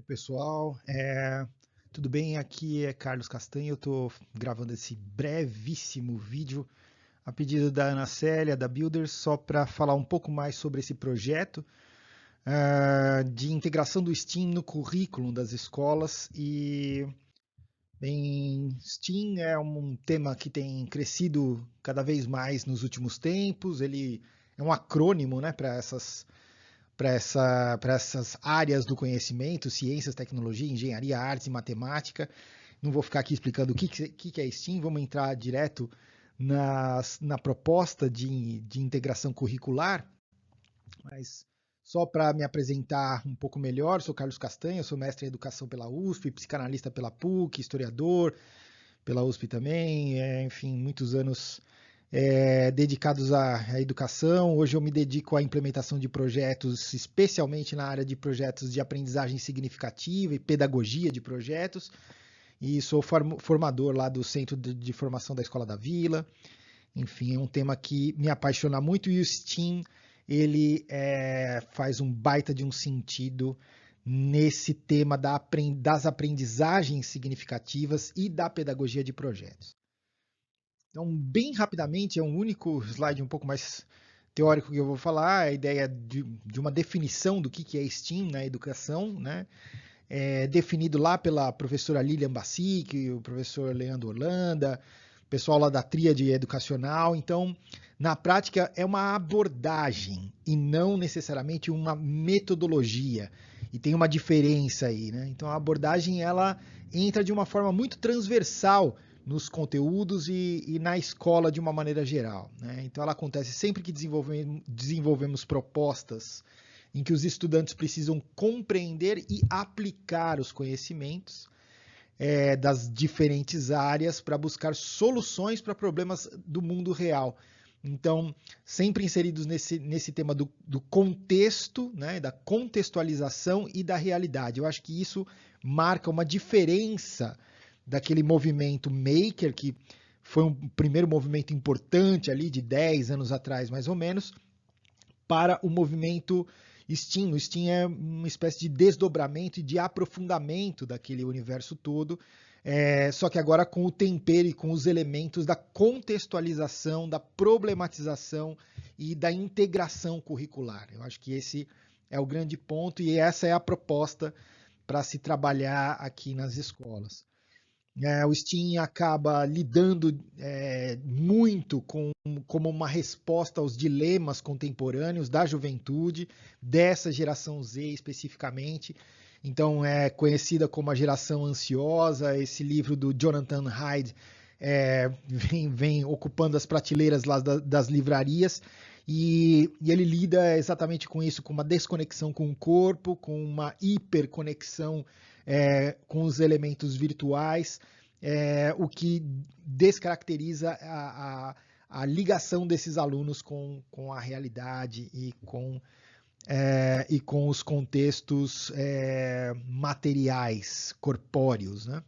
Pessoal, tudo bem? Aqui é Carlos Castanho. Eu estou gravando esse brevíssimo vídeo a pedido da Ana Célia, da Builders, só para falar um pouco mais sobre esse projeto de integração do STEAM no currículo das escolas. E, bem, STEAM é um tema que tem crescido cada vez mais nos últimos tempos. Ele é um acrônimo, né, para essas áreas do conhecimento, ciências, tecnologia, engenharia, artes e matemática. Não vou ficar aqui explicando o que é STEAM, vamos entrar direto na proposta de integração curricular, mas só para me apresentar um pouco melhor, sou Carlos Castanha, sou mestre em educação pela USP, psicanalista pela PUC, historiador pela USP também, enfim, muitos anos dedicados à educação. Hoje eu me dedico à implementação de projetos, especialmente na área de projetos de aprendizagem significativa e pedagogia de projetos. E sou formador lá do Centro de Formação da Escola da Vila. Enfim, é um tema que me apaixona muito e o STEAM, ele faz um baita de um sentido nesse tema das aprendizagens significativas e da pedagogia de projetos. Então, bem rapidamente, é um único slide um pouco mais teórico que eu vou falar, a ideia de uma definição do que é STEAM na educação, né? Definido lá pela professora Lilian Bassic, o professor Leandro Holanda, pessoal lá da Tríade Educacional. Então, na prática, é uma abordagem e não necessariamente uma metodologia. E tem uma diferença aí, né? Então, a abordagem, ela entra de uma forma muito transversal nos conteúdos e na escola de uma maneira geral, né? Então, ela acontece sempre que desenvolvemos propostas em que os estudantes precisam compreender e aplicar os conhecimentos das diferentes áreas para buscar soluções para problemas do mundo real. Então, sempre inseridos nesse tema do contexto, né, da contextualização e da realidade. Eu acho que isso marca uma diferença daquele movimento maker, que foi um primeiro movimento importante ali de 10 anos atrás, mais ou menos, para o movimento STEAM. O STEAM é uma espécie de desdobramento e de aprofundamento daquele universo todo, só que agora com o tempero e com os elementos da contextualização, da problematização e da integração curricular. Eu acho que esse é o grande ponto e essa é a proposta para se trabalhar aqui nas escolas. O STEAM acaba lidando muito como uma resposta aos dilemas contemporâneos da juventude, dessa geração Z especificamente. Então, é conhecida como a geração ansiosa. Esse livro do Jonathan Haidt vem ocupando as prateleiras lá das livrarias. E ele lida exatamente com isso, com uma desconexão com o corpo, com uma hiperconexão com os elementos virtuais, o que descaracteriza a ligação desses alunos com a realidade e com os contextos materiais, corpóreos, né?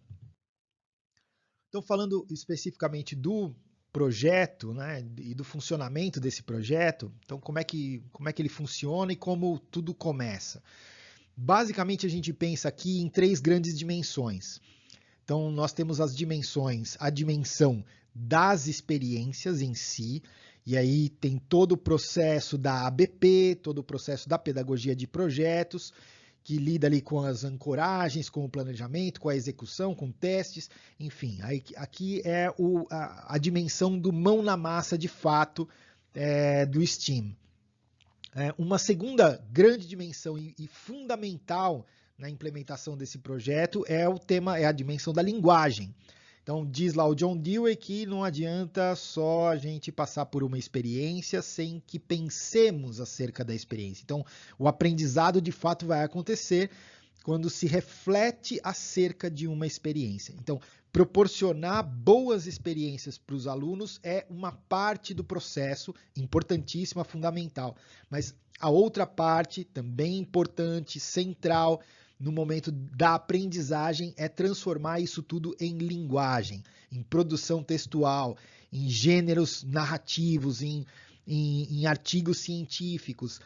Então, falando especificamente do projeto, né, e do funcionamento desse projeto, então como é que ele funciona e como tudo começa? Basicamente, a gente pensa aqui em 3 grandes dimensões. Então, nós temos as dimensões, a dimensão das experiências em si, e aí tem todo o processo da ABP, todo o processo da pedagogia de projetos, que lida ali com as ancoragens, com o planejamento, com a execução, com testes, enfim. Aqui é a dimensão do mão na massa de fato do STEAM. Uma segunda grande dimensão e fundamental na implementação desse projeto é a dimensão da linguagem. Então, diz lá o John Dewey que não adianta só a gente passar por uma experiência sem que pensemos acerca da experiência. Então, o aprendizado de fato vai acontecer quando se reflete acerca de uma experiência. Então, proporcionar boas experiências para os alunos é uma parte do processo, importantíssima, fundamental. Mas a outra parte, também importante, central, no momento da aprendizagem, é transformar isso tudo em linguagem, em produção textual, em gêneros narrativos, em artigos científicos,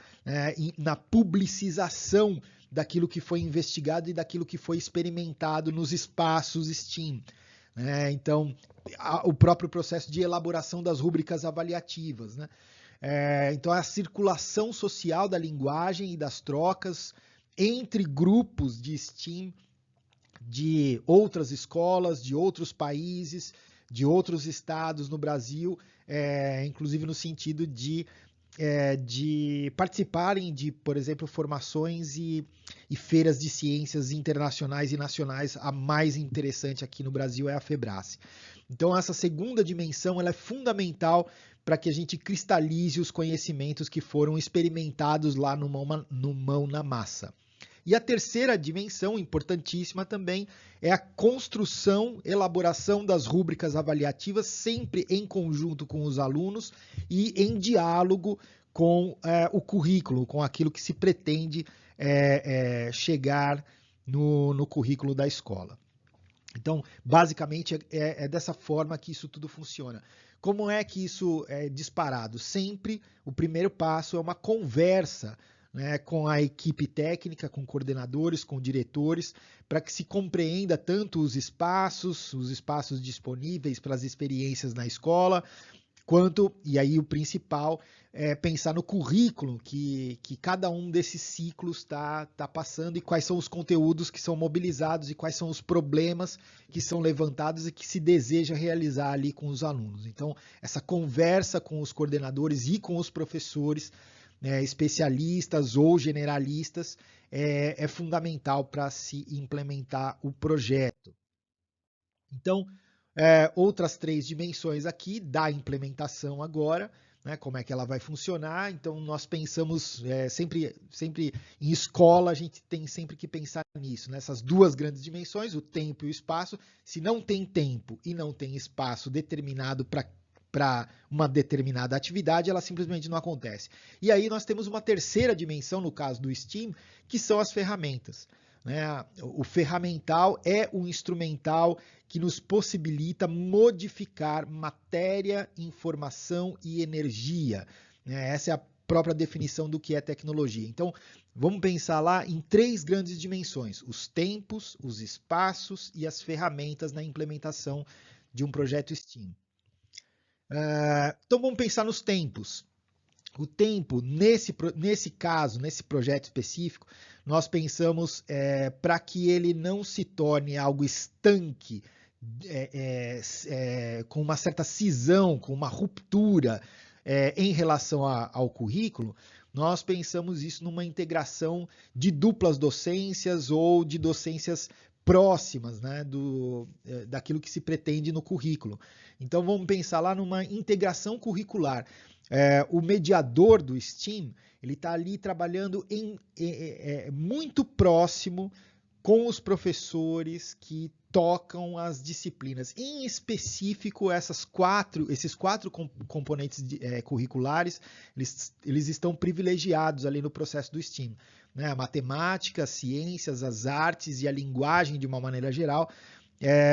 na publicização daquilo que foi investigado e daquilo que foi experimentado nos espaços STEAM. Então, o próprio processo de elaboração das rúbricas avaliativas. Né? Então, a circulação social da linguagem e das trocas entre grupos de STEAM de outras escolas, de outros países, de outros estados no Brasil, inclusive no sentido de participarem de, por exemplo, formações e feiras de ciências internacionais e nacionais. A mais interessante aqui no Brasil é a FEBRASE. Então, essa segunda dimensão ela é fundamental para que a gente cristalize os conhecimentos que foram experimentados lá no Mão na Massa. E a terceira dimensão, importantíssima também, é a construção, elaboração das rúbricas avaliativas, sempre em conjunto com os alunos e em diálogo com o currículo, com aquilo que se pretende chegar no currículo da escola. Então, basicamente, é dessa forma que isso tudo funciona. Como é que isso é disparado? Sempre o primeiro passo é uma conversa, né, com a equipe técnica, com coordenadores, com diretores, para que se compreenda tanto os espaços disponíveis para as experiências na escola, quanto, e aí o principal, é pensar no currículo que cada um desses ciclos está passando e quais são os conteúdos que são mobilizados e quais são os problemas que são levantados e que se deseja realizar ali com os alunos. Então, essa conversa com os coordenadores e com os professores, especialistas ou generalistas, é fundamental para se implementar o projeto. Então, outras 3 dimensões aqui da implementação agora, né, como é que ela vai funcionar. Então, nós pensamos sempre em escola, a gente tem sempre que pensar nisso, nessas 2 grandes dimensões, o tempo e o espaço. Se não tem tempo e não tem espaço determinado para uma determinada atividade, ela simplesmente não acontece. E aí nós temos uma terceira dimensão, no caso do STEAM, que são as ferramentas. O ferramental é o instrumental que nos possibilita modificar matéria, informação e energia. Essa é a própria definição do que é tecnologia. Então, vamos pensar lá em 3 grandes dimensões: os tempos, os espaços e as ferramentas na implementação de um projeto STEAM. Então, vamos pensar nos tempos. O tempo, nesse caso, nesse projeto específico, nós pensamos para que ele não se torne algo estanque, com uma certa cisão, com uma ruptura em relação ao currículo. Nós pensamos isso numa integração de duplas docências ou de docências próximas, né, daquilo que se pretende no currículo. Então, vamos pensar lá numa integração curricular. O mediador do STEAM, ele está ali trabalhando muito próximo com os professores que tocam as disciplinas. Em específico, esses quatro componentes curriculares, eles estão privilegiados ali no processo do STEAM. Né? A matemática, as ciências, as artes e a linguagem de uma maneira geral.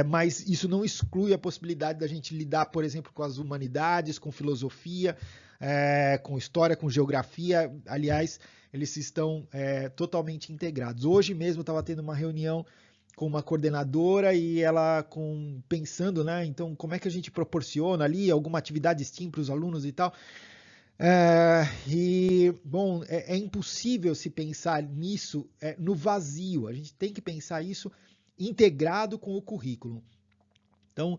Mas isso não exclui a possibilidade da gente lidar, por exemplo, com as humanidades, com filosofia, com história, com geografia. Aliás, eles estão totalmente integrados. Hoje mesmo eu estava tendo uma reunião com uma coordenadora e ela pensando, né? Então, como é que a gente proporciona ali alguma atividade STEAM para os alunos e tal? Bom, é impossível se pensar nisso no vazio. A gente tem que pensar isso integrado com o currículo. Então,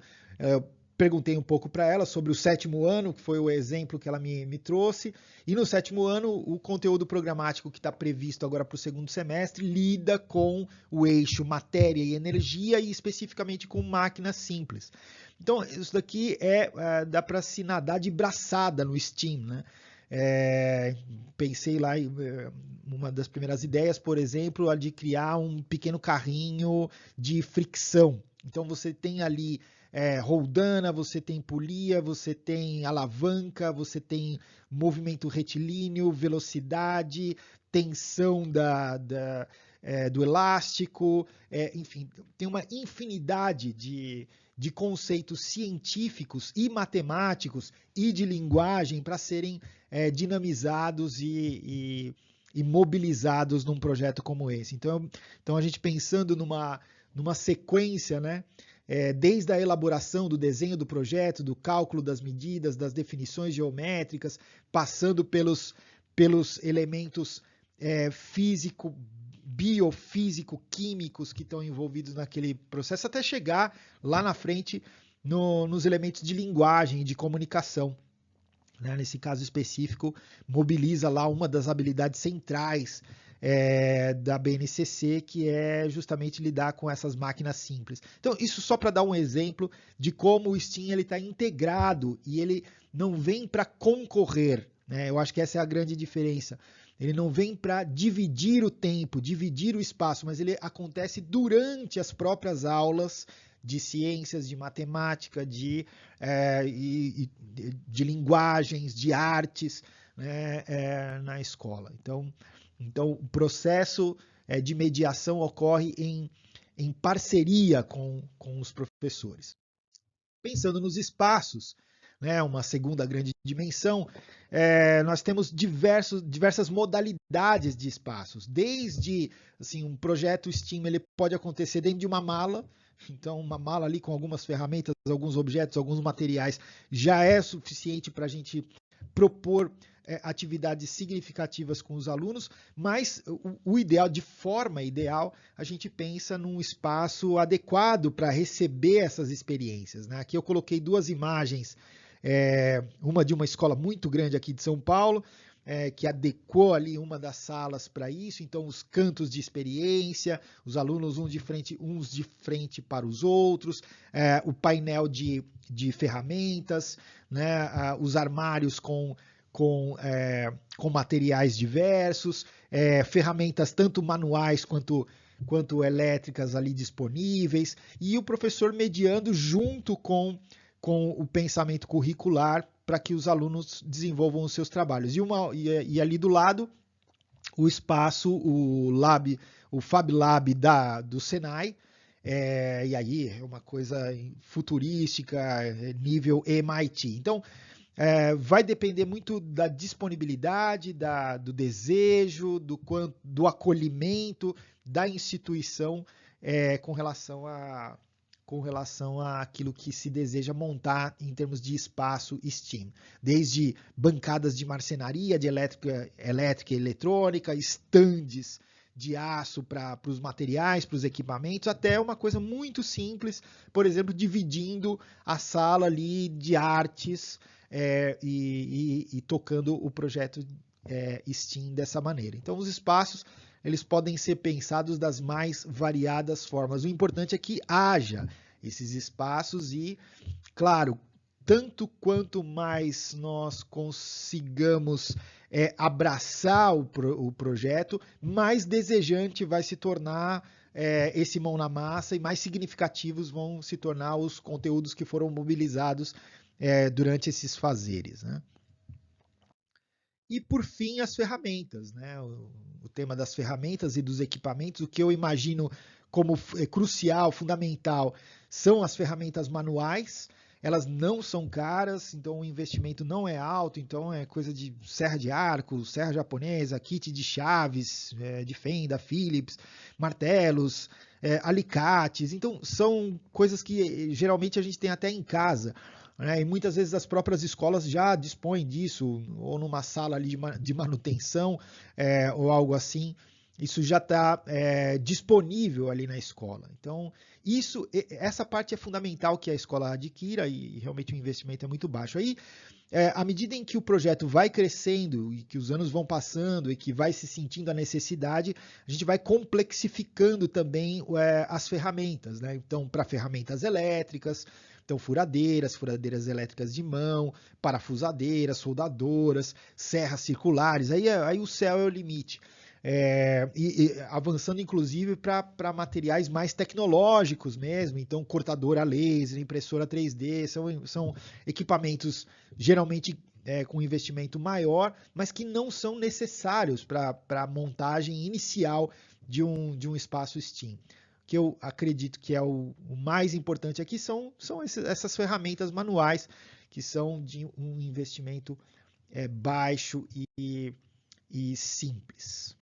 perguntei um pouco para ela sobre o 7º ano, que foi o exemplo que ela me trouxe, e no 7º ano o conteúdo programático que está previsto agora para o 2º semestre lida com o eixo matéria e energia e especificamente com máquinas simples. Então, isso daqui dá para se nadar de braçada no STEAM, né? Pensei lá em uma das primeiras ideias, por exemplo, a de criar um pequeno carrinho de fricção. Então você tem ali roldana, você tem polia, você tem alavanca, você tem movimento retilíneo, velocidade, tensão do elástico, enfim, tem uma infinidade de conceitos científicos e matemáticos e de linguagem para serem dinamizados e e mobilizados num projeto como esse. Então a gente pensando numa sequência, né? Desde a elaboração do desenho do projeto, do cálculo das medidas, das definições geométricas, passando pelos elementos físico, biofísico, químicos que estão envolvidos naquele processo, até chegar lá na frente nos elementos de linguagem e de comunicação. Né? Nesse caso específico, mobiliza lá uma das habilidades centrais da BNCC, que é justamente lidar com essas máquinas simples. Então, isso só para dar um exemplo de como o STEAM está integrado e ele não vem para concorrer. Né? Eu acho que essa é a grande diferença. Ele não vem para dividir o tempo, dividir o espaço, mas ele acontece durante as próprias aulas de ciências, de matemática, de linguagens, de artes, né, na escola. Então, o processo de mediação ocorre em parceria com os professores. Pensando nos espaços, né, uma segunda grande dimensão, nós temos diversas modalidades de espaços. Desde assim, um projeto STEAM ele pode acontecer dentro de uma mala. Então, uma mala ali com algumas ferramentas, alguns objetos, alguns materiais já é suficiente para a gente propor atividades significativas com os alunos, mas o ideal, de forma ideal, a gente pensa num espaço adequado para receber essas experiências. Né? Aqui eu coloquei duas imagens, uma de uma escola muito grande aqui de São Paulo, que adequou ali uma das salas para isso, então os cantos de experiência, os alunos uns de frente para os outros, o painel de ferramentas, né, os armários com materiais diversos, ferramentas tanto manuais quanto elétricas ali disponíveis, e o professor mediando junto com o pensamento curricular para que os alunos desenvolvam os seus trabalhos. E ali do lado, o espaço, o Fab Lab do Senai, e aí é uma coisa futurística, nível MIT. Então, vai depender muito da disponibilidade, do desejo, do acolhimento da instituição com relação a aquilo que se deseja montar em termos de espaço STEAM. Desde bancadas de marcenaria, de elétrica e eletrônica, estandes de aço para os materiais, para os equipamentos, até uma coisa muito simples, por exemplo, dividindo a sala ali de artes e tocando o projeto STEAM dessa maneira. Então, os espaços eles podem ser pensados das mais variadas formas. O importante é que haja esses espaços e, claro, tanto quanto mais nós consigamos abraçar o projeto, mais desejante vai se tornar esse mão na massa e mais significativos vão se tornar os conteúdos que foram mobilizados durante esses fazeres. Né? E, por fim, as ferramentas. Né? O tema das ferramentas e dos equipamentos, o que eu imagino como crucial, fundamental, são as ferramentas manuais. Elas não são caras, então o investimento não é alto, então é coisa de serra de arco, serra japonesa, kit de chaves, de fenda, Phillips, martelos, alicates. Então são coisas que geralmente a gente tem até em casa. E muitas vezes as próprias escolas já dispõem disso, ou numa sala ali de manutenção, ou algo assim. Isso já está disponível ali na escola. Então, essa parte é fundamental que a escola adquira e realmente o investimento é muito baixo. Aí, à medida em que o projeto vai crescendo e que os anos vão passando e que vai se sentindo a necessidade, a gente vai complexificando também as ferramentas. Né? Então, para ferramentas elétricas, então, furadeiras elétricas de mão, parafusadeiras, soldadoras, serras circulares, aí o céu é o limite. E avançando inclusive para materiais mais tecnológicos mesmo, então cortadora a laser, impressora 3D, são equipamentos geralmente com investimento maior, mas que não são necessários para a montagem inicial de um espaço STEAM. Que eu acredito que é o mais importante aqui são essas ferramentas manuais, que são de um investimento baixo e simples.